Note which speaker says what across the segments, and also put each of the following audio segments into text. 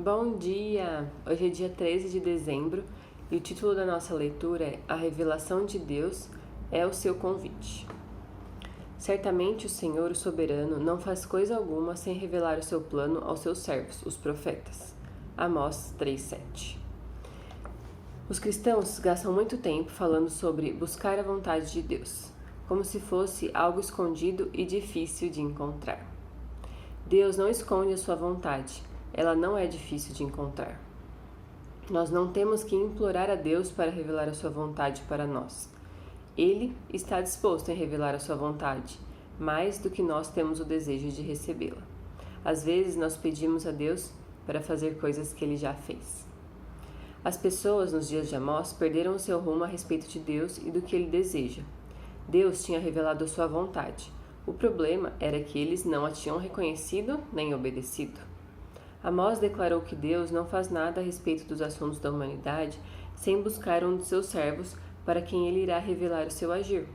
Speaker 1: Bom dia! Hoje é dia 13 de dezembro e o título da nossa leitura é A Revelação de Deus é o seu convite. Certamente o Senhor, o soberano, não faz coisa alguma sem revelar o seu plano aos seus servos, os profetas. Amós 3:7. Os cristãos gastam muito tempo falando sobre buscar a vontade de Deus, como se fosse algo escondido e difícil de encontrar. Deus não esconde a sua vontade, ela não é difícil de encontrar. Nós não temos que implorar a Deus para revelar a sua vontade para nós. Ele está disposto a revelar a sua vontade, mais do que nós temos o desejo de recebê-la. Às vezes nós pedimos a Deus para fazer coisas que ele já fez. As pessoas nos dias de Amós perderam o seu rumo a respeito de Deus e do que ele deseja. Deus tinha revelado a sua vontade. O problema era que eles não a tinham reconhecido nem obedecido. Amós declarou que Deus não faz nada a respeito dos assuntos da humanidade sem buscar um de seus servos para quem ele irá revelar o seu agir.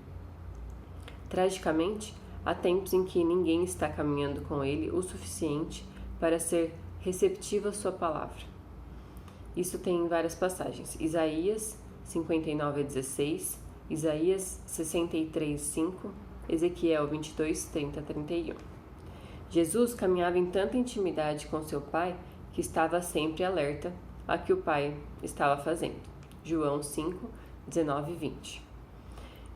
Speaker 1: Tragicamente, há tempos em que ninguém está caminhando com ele o suficiente para ser receptivo à sua palavra. Isso tem em várias passagens. Isaías 59:16, Isaías 63:5, Ezequiel 22:30-31. Jesus caminhava em tanta intimidade com seu Pai que estava sempre alerta a que o Pai estava fazendo. João 5:19-20.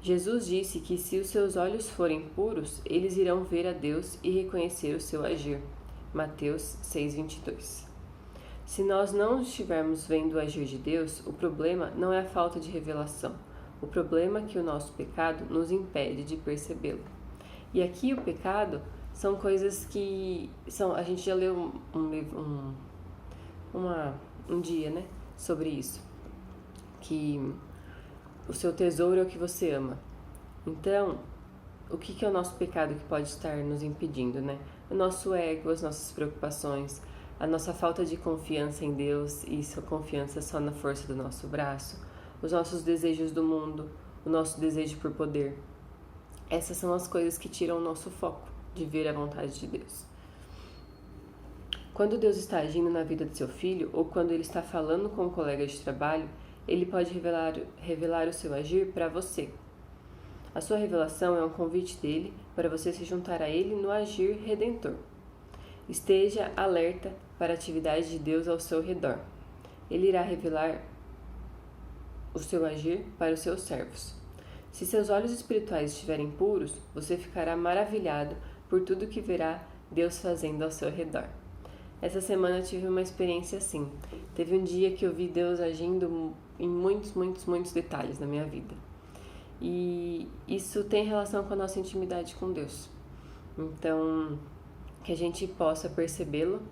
Speaker 1: Jesus disse que se os seus olhos forem puros, eles irão ver a Deus e reconhecer o seu agir. Mateus 6:22. Se nós não estivermos vendo o agir de Deus, o problema não é a falta de revelação. O problema é que o nosso pecado nos impede de percebê-lo. E aqui o pecado são coisas que a gente já leu um dia, né, sobre isso, que o seu tesouro é o que você ama. Então, o que é o nosso pecado que pode estar nos impedindo, né? O nosso ego, as nossas preocupações, a nossa falta de confiança em Deus e sua confiança só na força do nosso braço, os nossos desejos do mundo, o nosso desejo por poder. Essas são as coisas que tiram o nosso foco de ver a vontade de Deus. Quando Deus está agindo na vida de seu filho ou quando ele está falando com um colega de trabalho, ele pode revelar o seu agir para você. A sua revelação é um convite dele para você se juntar a ele no agir redentor. Esteja alerta para a atividade de Deus ao seu redor. Ele irá revelar o seu agir para os seus servos. Se seus olhos espirituais estiverem puros, você ficará maravilhado por tudo que verá Deus fazendo ao seu redor. Essa semana eu tive uma experiência assim. Teve um dia que eu vi Deus agindo em muitos detalhes na minha vida. E isso tem relação com a nossa intimidade com Deus. Então, que a gente possa percebê-lo,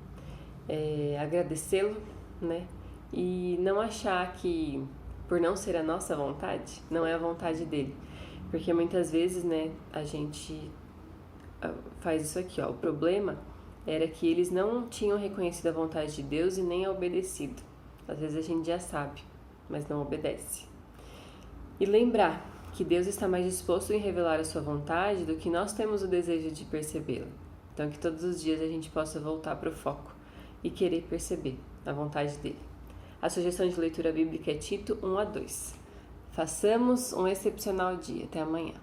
Speaker 1: agradecê-lo, né? E não achar que, por não ser a nossa vontade, não é a vontade dele. Porque muitas vezes, né, a gente faz isso aqui, ó. O problema era que eles não tinham reconhecido a vontade de Deus e nem a obedecido. Às vezes a gente já sabe, mas não obedece. E lembrar que Deus está mais disposto em revelar a sua vontade do que nós temos o desejo de percebê-la. Então que todos os dias a gente possa voltar para o foco e querer perceber a vontade dele. A sugestão de leitura bíblica é Tito 1:2. Façamos um excepcional dia. Até amanhã.